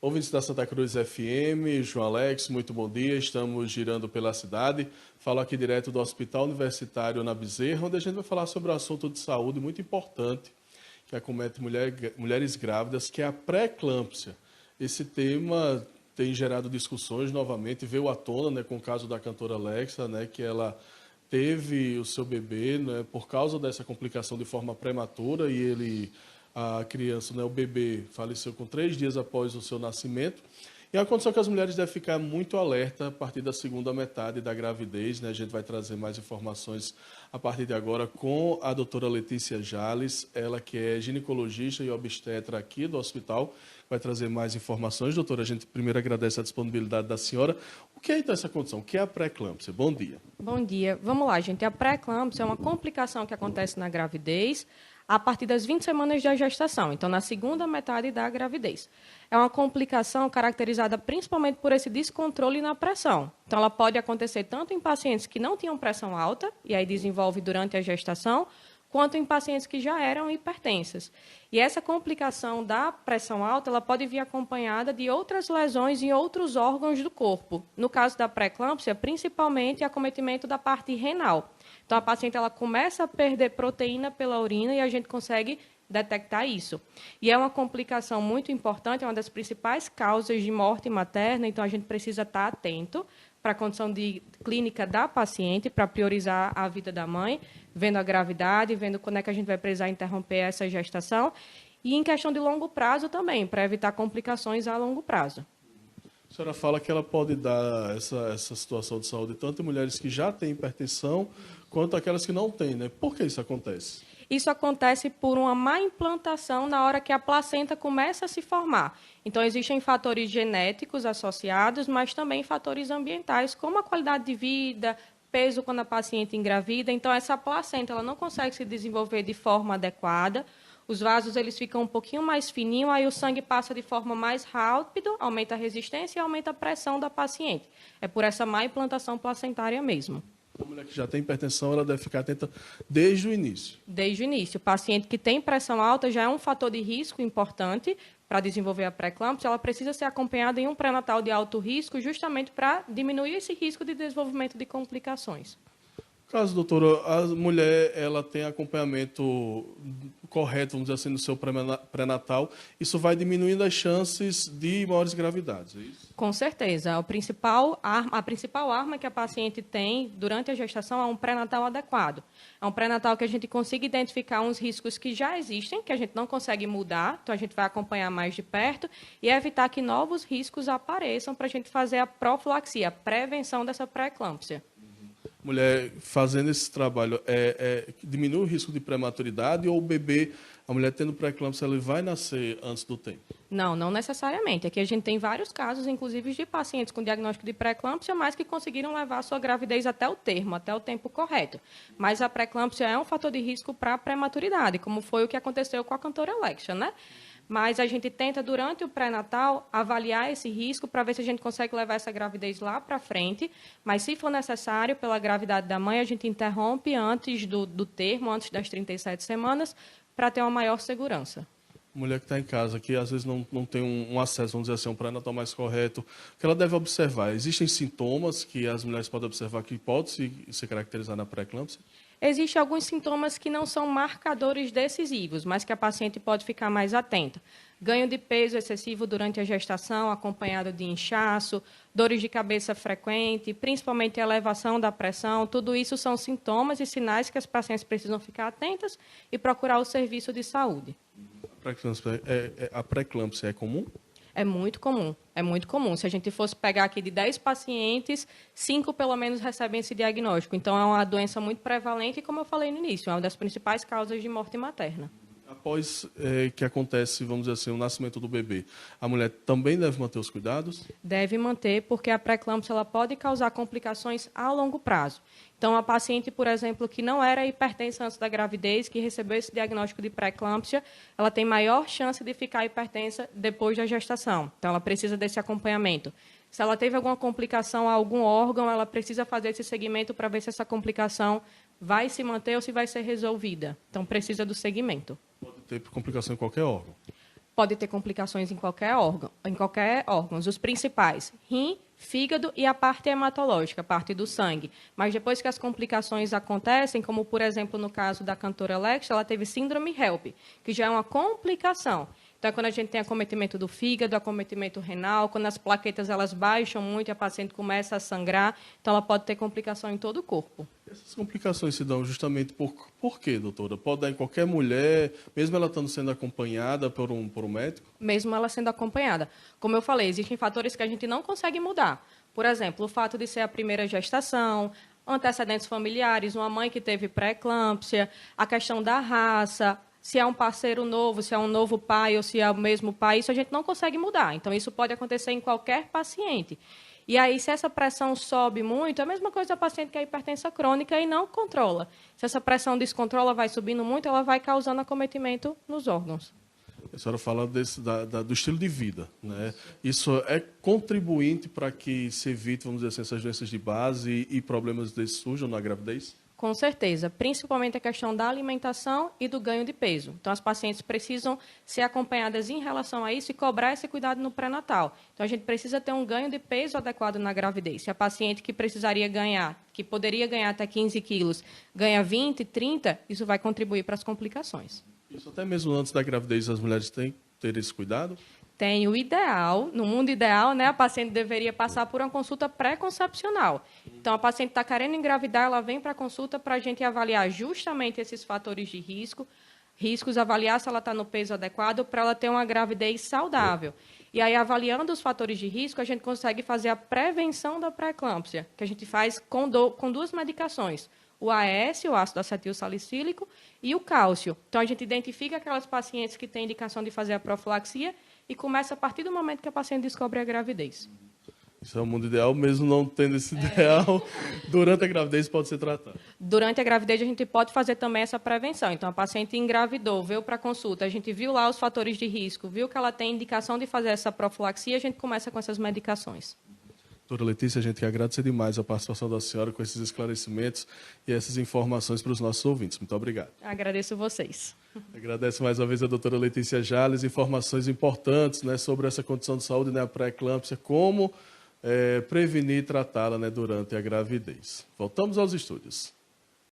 Ouvintes da Santa Cruz FM, João Alex, muito bom dia. Estamos girando pela cidade. Falo aqui direto do Hospital Universitário na Bezerra, onde a gente vai falar sobre um assunto de saúde muito importante que acomete mulheres grávidas, que é a pré-eclâmpsia. Esse tema tem gerado discussões novamente, veio à tona, né, com o caso da cantora Alexa, né, que ela teve o seu bebê, né, por causa dessa complicação de forma prematura e a criança, né, o bebê, faleceu com 3 dias após o seu nascimento. E é uma condição que as mulheres devem ficar muito alerta a partir da segunda metade da gravidez, né? A gente vai trazer mais informações a partir de agora com a doutora Letícia Jales, ela que é ginecologista e obstetra aqui do hospital, vai trazer mais informações. Doutora, a gente primeiro agradece a disponibilidade da senhora. O que é então essa condição? O que é a pré-eclâmpsia? Bom dia. Bom dia. Vamos lá, gente. A pré-eclâmpsia é uma complicação que acontece na gravidez a partir das 20 semanas da gestação, então na segunda metade da gravidez. É uma complicação caracterizada principalmente por esse descontrole na pressão. Então ela pode acontecer tanto em pacientes que não tinham pressão alta, e aí desenvolve durante a gestação, quanto em pacientes que já eram hipertensas. E essa complicação da pressão alta, ela pode vir acompanhada de outras lesões em outros órgãos do corpo. No caso da pré-eclâmpsia, principalmente acometimento da parte renal. Então, a paciente ela começa a perder proteína pela urina e a gente consegue detectar isso. E é uma complicação muito importante, é uma das principais causas de morte materna, então a gente precisa estar atento para a condição de clínica da paciente, para priorizar a vida da mãe, vendo a gravidade, vendo quando é que a gente vai precisar interromper essa gestação, e em questão de longo prazo também, para evitar complicações a longo prazo. A senhora fala que ela pode dar essa situação de saúde tanto em mulheres que já têm hipertensão, quanto aquelas que não têm, né? Por que isso acontece? Isso acontece por uma má implantação na hora que a placenta começa a se formar. Então, existem fatores genéticos associados, mas também fatores ambientais, como a qualidade de vida, peso quando a paciente engravida. Então, essa placenta ela não consegue se desenvolver de forma adequada. Os vasos eles ficam um pouquinho mais fininhos, aí o sangue passa de forma mais rápida, aumenta a resistência e aumenta a pressão da paciente. É por essa má implantação placentária mesmo. A mulher que já tem hipertensão, ela deve ficar atenta desde o início. Desde o início. O paciente que tem pressão alta já é um fator de risco importante para desenvolver a pré-eclâmpsia. Ela precisa ser acompanhada em um pré-natal de alto risco, justamente para diminuir esse risco de desenvolvimento de complicações. Caso, doutora, a mulher ela tem acompanhamento correto, vamos dizer assim, no seu pré-natal, isso vai diminuindo as chances de maiores gravidades, é isso? Com certeza. A principal arma que a paciente tem durante a gestação é um pré-natal adequado. É um pré-natal que a gente consiga identificar uns riscos que já existem, que a gente não consegue mudar, então a gente vai acompanhar mais de perto e evitar que novos riscos apareçam para a gente fazer a profilaxia, a prevenção dessa pré-eclâmpsia. Mulher fazendo esse trabalho diminui o risco de prematuridade ou o bebê, a mulher tendo pré-eclâmpsia, ele vai nascer antes do tempo? Não, não necessariamente. Aqui a gente tem vários casos, inclusive de pacientes com diagnóstico de pré-eclâmpsia, mas que conseguiram levar a sua gravidez até o termo, até o tempo correto. Mas a pré-eclâmpsia é um fator de risco para a prematuridade, como foi o que aconteceu com a cantora Alexa, né? Mas a gente tenta, durante o pré-natal, avaliar esse risco para ver se a gente consegue levar essa gravidez lá para frente. Mas, se for necessário, pela gravidade da mãe, a gente interrompe antes do termo, antes das 37 semanas, para ter uma maior segurança. Mulher que está em casa, que às vezes não tem um acesso, vamos dizer assim, um pré-natal mais correto, o que ela deve observar? Existem sintomas que as mulheres podem observar que podem se caracterizar na pré-eclâmpsia? Existem alguns sintomas que não são marcadores decisivos, mas que a paciente pode ficar mais atenta. Ganho de peso excessivo durante a gestação, acompanhado de inchaço, dores de cabeça frequente, principalmente a elevação da pressão. Tudo isso são sintomas e sinais que as pacientes precisam ficar atentas e procurar o serviço de saúde. A pré-eclâmpsia é comum? É muito comum, é muito comum. Se a gente fosse pegar aqui de 10 pacientes, 5 pelo menos recebem esse diagnóstico. Então, é uma doença muito prevalente e, como eu falei no início, é uma das principais causas de morte materna. Após que acontece, vamos dizer assim, o nascimento do bebê, a mulher também deve manter os cuidados? Deve manter, porque a pré-eclâmpsia ela pode causar complicações a longo prazo. Então, a paciente, por exemplo, que não era hipertensa antes da gravidez, que recebeu esse diagnóstico de pré-eclâmpsia, ela tem maior chance de ficar hipertensa depois da gestação. Então, ela precisa desse acompanhamento. Se ela teve alguma complicação a algum órgão, ela precisa fazer esse segmento para ver se essa complicação vai se manter ou se vai ser resolvida. Então, precisa do segmento. Pode ter complicação em qualquer órgão? pode ter complicações em qualquer órgão. Os principais, rim, fígado e a parte hematológica, a parte do sangue. Mas depois que as complicações acontecem, como, por exemplo, no caso da cantora Alex, ela teve síndrome HELP, que já é uma complicação. Então, é quando a gente tem acometimento do fígado, acometimento renal, quando as plaquetas elas baixam muito e a paciente começa a sangrar, então ela pode ter complicação em todo o corpo. Essas complicações se dão justamente por quê, doutora? Pode dar em qualquer mulher, mesmo ela estando sendo acompanhada por um médico? Mesmo ela sendo acompanhada. Como eu falei, existem fatores que a gente não consegue mudar. Por exemplo, o fato de ser a primeira gestação, antecedentes familiares, uma mãe que teve pré-eclâmpsia, a questão da raça, se é um parceiro novo, se é um novo pai ou se é o mesmo pai, isso a gente não consegue mudar. Então, isso pode acontecer em qualquer paciente. E aí, se essa pressão sobe muito, é a mesma coisa da paciente que é hipertensa crônica e não controla. Se essa pressão descontrola, vai subindo muito, ela vai causando acometimento nos órgãos. A senhora fala do estilo de vida, né? Isso é contribuinte para que se evite, vamos dizer assim, essas doenças de base e problemas desses surjam na gravidez? Com certeza, principalmente a questão da alimentação e do ganho de peso. Então, as pacientes precisam ser acompanhadas em relação a isso e cobrar esse cuidado no pré-natal. Então, a gente precisa ter um ganho de peso adequado na gravidez. Se a paciente que precisaria ganhar, que poderia ganhar até 15 quilos, ganha 20, 30, isso vai contribuir para as complicações. Isso até mesmo antes da gravidez as mulheres têm que ter esse cuidado? Tem o ideal, no mundo ideal, né, a paciente deveria passar por uma consulta pré-concepcional. Então, a paciente está querendo engravidar, ela vem para a consulta para a gente avaliar justamente esses fatores de riscos, avaliar se ela está no peso adequado para ela ter uma gravidez saudável. E aí, avaliando os fatores de risco, a gente consegue fazer a prevenção da pré-eclâmpsia, que a gente faz com duas medicações. O AS, o ácido acetil salicílico, e o cálcio. Então, a gente identifica aquelas pacientes que têm indicação de fazer a profilaxia e começa a partir do momento que a paciente descobre a gravidez. Isso é o mundo ideal, mesmo não tendo esse ideal, durante a gravidez pode ser tratado. Durante a gravidez, a gente pode fazer também essa prevenção. Então, a paciente engravidou, veio para a consulta, a gente viu lá os fatores de risco, viu que ela tem indicação de fazer essa profilaxia, a gente começa com essas medicações. Doutora Letícia, a gente quer agradecer demais a participação da senhora com esses esclarecimentos e essas informações para os nossos ouvintes. Muito obrigado. Agradeço vocês. Agradeço mais uma vez a doutora Letícia Jales, informações importantes, né, sobre essa condição de saúde, né, a pré-eclâmpsia, como prevenir e tratá-la, né, durante a gravidez. Voltamos aos estúdios.